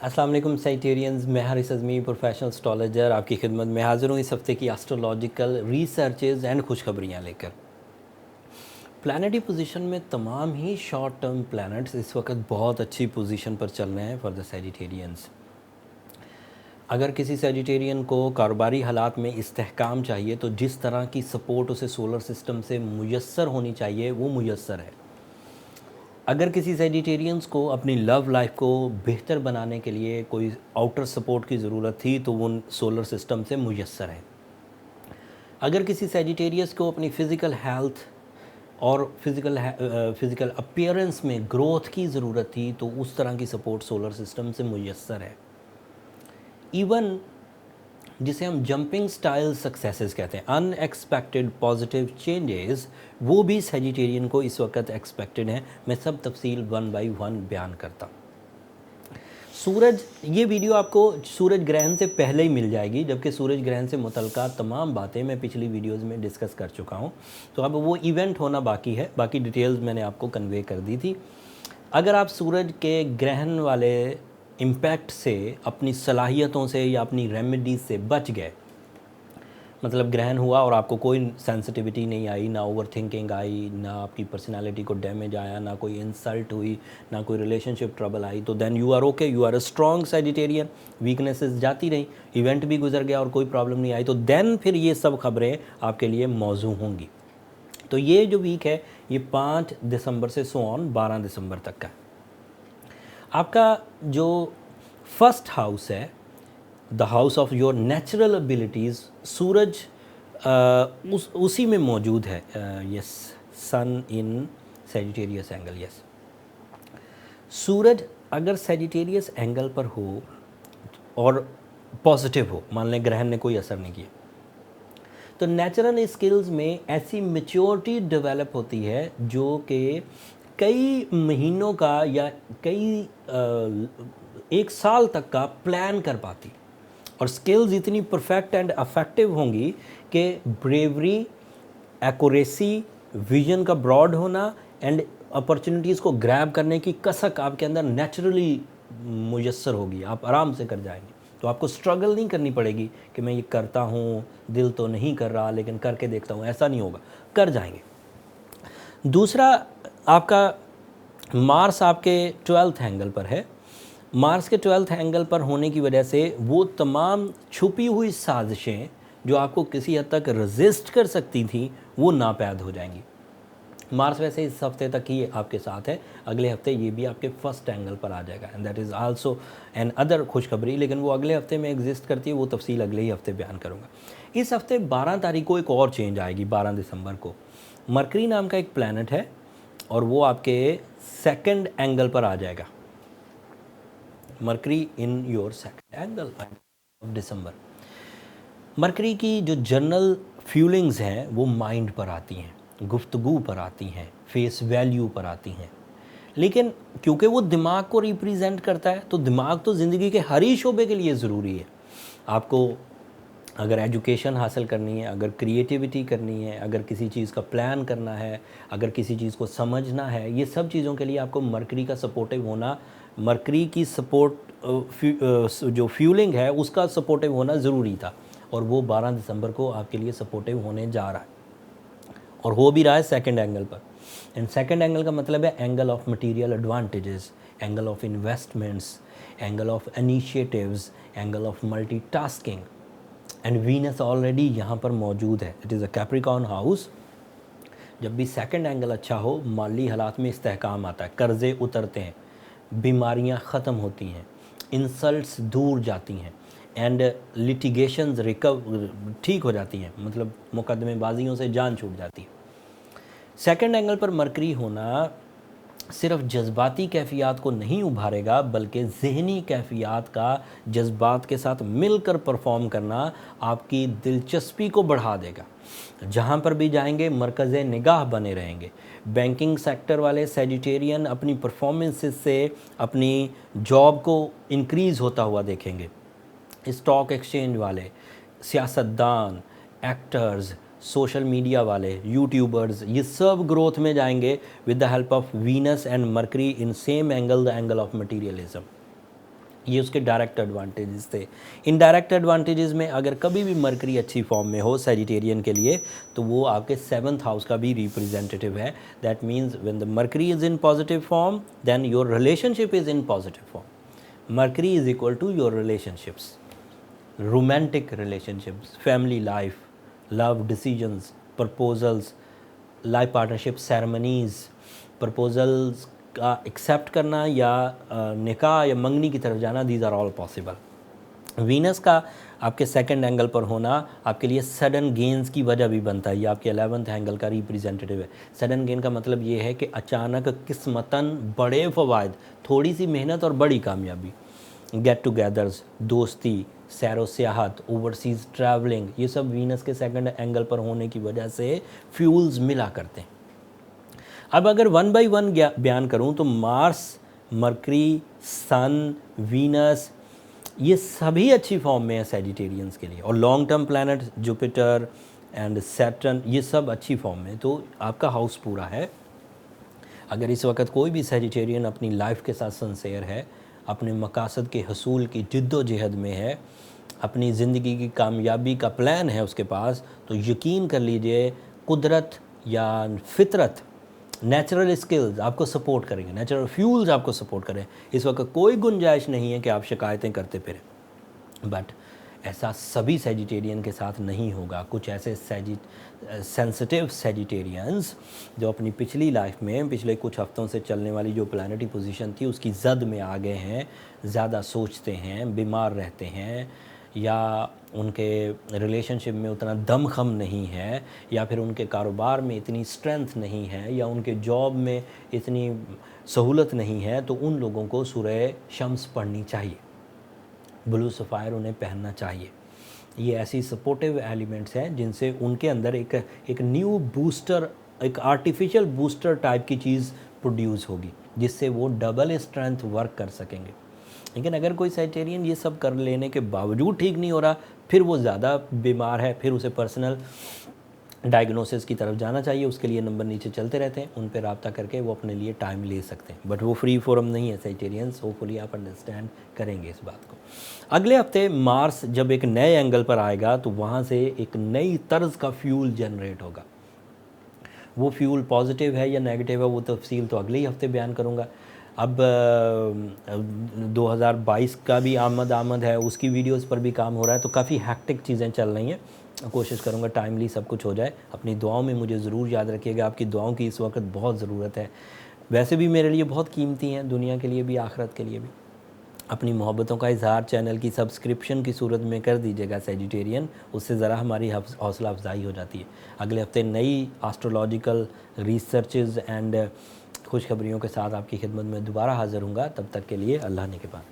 अस्सलाम वालेकुम साइटेरियंस, मैं हारिस अज़मी प्रोफेशनल एस्ट्रोलॉजर आपकी खिदमत में हाज़िर हूँ इस हफ़्ते की एस्ट्रोलॉजिकल रिसर्चेज़ एंड खुशखबरियाँ लेकर। प्लानिटरी पोजीशन में तमाम ही शॉर्ट टर्म प्लैनेट्स इस वक्त बहुत अच्छी पोजीशन पर चल रहे हैं फॉर द सैजिटेरियंस। अगर किसी सैजिटेरियन को कारोबारी हालात में इस्तेहकाम चाहिए तो जिस तरह की सपोर्ट उसे सोलर सिस्टम से मुयस्सर होनी चाहिए वो मुयस्सर है। अगर किसी सैजिटेरियंस को अपनी लव लाइफ को बेहतर बनाने के लिए कोई आउटर सपोर्ट की ज़रूरत थी तो वो सोलर सिस्टम से मुयस्सर है। अगर किसी सैजिटेरियस को अपनी फ़िज़िकल हेल्थ और फ़िज़िकल अपीयरेंस में ग्रोथ की ज़रूरत थी तो उस तरह की सपोर्ट सोलर सिस्टम से मुयस्सर है। इवन जिसे हम जंपिंग स्टाइल सक्सेसेस कहते हैं, अनएक्सपेक्टेड पॉजिटिव चेंजेस, वो भी सैजिटेरियन को इस वक्त एक्सपेक्टेड हैं। मैं सब तफसील वन बाय वन बयान करता हूँ। सूरज, ये वीडियो आपको सूरज ग्रहण से पहले ही मिल जाएगी, जबकि सूरज ग्रहण से मुतल्लिका तमाम बातें मैं पिछली वीडियोज़ में डिस्कस कर चुका हूँ। तो अब वो इवेंट होना बाकी है, बाकी डिटेल्स मैंने आपको कन्वे कर दी थी। अगर आप सूरज के ग्रहण वाले इम्पैक्ट से, अपनी सलाहियतों से या अपनी रेमेडीज से बच गए, मतलब ग्रहण हुआ और आपको कोई सेंसिटिविटी नहीं आई, ना ओवर थिंकिंग आई, ना आपकी पर्सनालिटी को डैमेज आया, ना कोई इंसल्ट हुई, ना कोई रिलेशनशिप ट्रबल आई, तो then you are okay, you are a strong Sagittarian. Weaknesses जाती रही, इवेंट भी गुजर गया और कोई प्रॉब्लम नहीं आई, तो देन फिर ये सब खबरें आपके लिए मौजू होंगी। तो ये जो वीक है ये 5 दिसंबर से 12 दिसंबर तक का। आपका जो फर्स्ट हाउस है, the house of your natural abilities, सूरज उसी में मौजूद है। Yes, sun in Sagittarius angle. Yes, सूरज अगर सैजिटेरियस एंगल पर हो और पॉजिटिव हो, मान लें ग्रहण ने कोई असर नहीं किया, तो नेचुरल स्किल्स में ऐसी मेच्योरिटी डेवलप होती है जो कि कई महीनों का या कई एक साल तक का प्लान कर पाती, और स्किल्स इतनी परफेक्ट एंड अफेक्टिव होंगी कि ब्रेवरी, एक्यूरेसी, विजन का ब्रॉड होना एंड अपॉर्चुनिटीज़ को ग्रैब करने की कसक आपके अंदर नेचुरली मुयस्सर होगी। आप आराम से कर जाएंगे, तो आपको स्ट्रगल नहीं करनी पड़ेगी कि मैं ये करता हूँ, दिल तो नहीं कर रहा लेकिन करके देखता हूँ, ऐसा नहीं होगा, कर जाएंगे। दूसरा, आपका मार्स आपके 12th एंगल पर है। मार्स के 12th एंगल पर होने की वजह से वो तमाम छुपी हुई साजिशें जो आपको किसी हद तक रेजिस्ट कर सकती थी वो नापैद हो जाएंगी। मार्स वैसे इस हफ्ते तक ही आपके साथ है, अगले हफ्ते ये भी आपके फर्स्ट एंगल पर आ जाएगा, and that is also an other खुशखबरी, लेकिन वो अगले हफ्ते में एग्जिस्ट करती है, वो तफसील अगले ही हफ्ते बयान करूँगा। इस हफ्ते 12 तारीख को एक और चेंज आएगी। 12 दिसंबर को मरकरी नाम का एक प्लैनेट है और वो आपके सेकंड एंगल पर आ जाएगा। Mercury in your second angle of December. Mercury की जो जनरल फीलिंग्स हैं वो माइंड पर आती हैं, गुफ्तगू पर आती हैं, फेस वैल्यू पर आती हैं, लेकिन क्योंकि वो दिमाग को रिप्रेजेंट करता है तो दिमाग तो ज़िंदगी के हर ही शोबे के लिए ज़रूरी है। आपको अगर एजुकेशन हासिल करनी है, अगर क्रिएटिविटी करनी है, अगर किसी चीज़ का प्लान करना है, अगर किसी चीज़ को समझना है, ये सब चीज़ों के लिए आपको मरकरी का सपोर्टिव होना, मरकरी की सपोर्ट जो फ्यूलिंग है उसका सपोर्टिव होना ज़रूरी था, और वो 12 दिसंबर को आपके लिए सपोर्टिव होने जा रहा है और हो भी रहा है सेकंड एंगल पर। एंड सेकंड एंगल का मतलब है angle of material advantages, angle of investments, angle of initiatives, angle of multitasking, and Venus already यहाँ पर मौजूद है। It is a Capricorn house. जब भी सेकंड एंगल अच्छा हो, माली हालात में इस्तेहकाम आता है, कर्ज़े उतरते हैं, बीमारियाँ ख़त्म होती हैं, इंसल्ट्स दूर जाती हैं, एंड लिटिगेशंस ठीक हो जाती हैं, मतलब मुकदमेबाजियों से जान छूट जाती है। सेकंड एंगल पर मरकरी होना सिर्फ जज्बाती कैफियत को नहीं उभारेगा, बल्कि ज़हनी कैफियत का जज्बात के साथ मिलकर परफॉर्म करना आपकी दिलचस्पी को बढ़ा देगा। जहाँ पर भी जाएंगे मरकज़ निगाह बने रहेंगे। बैंकिंग सेक्टर वाले सैजिटेरियन अपनी परफॉर्मेंसेस से अपनी जॉब को इंक्रीज़ होता हुआ देखेंगे। स्टॉक एक्सचेंज वाले, सियासतदान, एक्टर्स, सोशल मीडिया वाले, यूट्यूबर्स, ये सब ग्रोथ में जाएंगे with the help of Venus and mercury in same angle, the angle of materialism. ये उसके डायरेक्ट एडवांटेजेस थे। इनडायरेक्ट एडवांटेजेस में अगर कभी भी मरकरी अच्छी फॉर्म में हो सेजिटेरियन के लिए, तो वो आपके 7th हाउस का भी रिप्रेजेंटेटिव है। That means when the Mercury is in positive form then your relationship is in positive form. Mercury is equal to your relationships, romantic relationships, family life, love decisions, proposals, life partnership ceremonies, proposals का accept करना या निकाह या मंगनी की तरफ जाना, these are all possible. Venus का आपके सेकंड एंगल पर होना आपके लिए सडन गेन्स की वजह भी बनता है। ये आपके 11th एंगल का रिप्रेजेंटेटिव है। सडन गेन का मतलब ये है कि अचानक किस्मतन बड़े फ़वाद, थोड़ी सी मेहनत और बड़ी कामयाबी। गेट टुगेदर्स, दोस्ती, सैरो सियाहत, ओवरसीज़ ट्रैवलिंग, ये सब वीनस के सेकंड एंगल पर होने की वजह से फ्यूल्स मिला करते हैं। अब अगर 1 बाई 1 बयान करूं तो मार्स, मरकरी, सन, वीनस, ये सभी अच्छी फॉर्म में है सेजिटेरियंस के लिए। और long term planet Jupiter and Saturn, ये सब अच्छी फॉर्म में, तो आपका हाउस पूरा है। अगर इस वक्त कोई भी सेजिटेरियन अपनी लाइफ के साथ सिंसियर है, अपने मकासद के हसूल की जिद्दोजहद में है, अपनी ज़िंदगी की कामयाबी का प्लान है उसके पास, तो यकीन कर लीजिए कुदरत या फितरत, नेचुरल स्किल्स आपको सपोर्ट करेंगे, नेचुरल फ्यूल्स आपको सपोर्ट करें। इस वक्त कोई गुंजाइश नहीं है कि आप शिकायतें करते फिरें। बट ऐसा सभी सेजिटेरियन के साथ नहीं होगा। कुछ ऐसे सेंसिटिव सेजिटेरियंस जो अपनी पिछली लाइफ में पिछले कुछ हफ्तों से चलने वाली जो प्लानिटरी पोजीशन थी उसकी जद में आ गए हैं, ज़्यादा सोचते हैं, बीमार रहते हैं, या उनके रिलेशनशिप में उतना दमखम नहीं है, या फिर उनके कारोबार में इतनी स्ट्रेंथ नहीं है, या उनके जॉब में इतनी सहूलत नहीं है, तो उन लोगों को सूरह शम्स पढ़नी चाहिए, ब्लू सफ़ायर उन्हें पहनना चाहिए। ये ऐसी सपोर्टिव एलिमेंट्स हैं जिनसे उनके अंदर एक न्यू बूस्टर, एक आर्टिफिशियल बूस्टर टाइप की चीज़ प्रोड्यूस होगी, जिससे वो डबल स्ट्रेंथ वर्क कर सकेंगे। लेकिन अगर कोई सेजिटेरियन ये सब कर लेने के बावजूद ठीक नहीं हो रहा, फिर वो ज़्यादा बीमार है, फिर उसे पर्सनल डायग्नोसिस की तरफ जाना चाहिए। उसके लिए नंबर नीचे चलते रहते हैं, उन पर रब्ता करके वो अपने लिए टाइम ले सकते हैं। बट वो फ्री फोरम नहीं है सेजिटेरियंस, होपफुली आप अंडरस्टैंड करेंगे इस बात को। अगले हफ्ते मार्स जब एक नए एंगल पर आएगा तो वहाँ से एक नई तर्ज का फ्यूल जनरेट होगा। वो फ्यूल पॉजिटिव है या नेगेटिव है वो तफसील तो अगले ही हफ्ते बयान करूँगा। अब 2022 का भी आमद है, उसकी वीडियोस पर भी काम हो रहा है, तो काफ़ी हैक्टिक चीज़ें चल रही हैं। कोशिश करूँगा टाइमली सब कुछ हो जाए। अपनी दुआओं में मुझे ज़रूर याद रखिएगा, आपकी दुआओं की इस वक्त बहुत ज़रूरत है। वैसे भी मेरे लिए बहुत कीमती हैं, दुनिया के लिए भी आखिरत के लिए भी। अपनी मोहब्बतों का इजहार चैनल की सब्सक्रिप्शन की सूरत में कर दीजिएगा सेजिटेरियन, उससे ज़रा हमारी हौसला अफजाई हो जाती है। अगले हफ्ते नई एस्ट्रोलॉजिकल रिसर्चेज एंड खुशखबरियों के साथ आपकी खिदमत में दोबारा हाज़िर हूँगा। तब तक के लिए अल्लाह ने के बाद।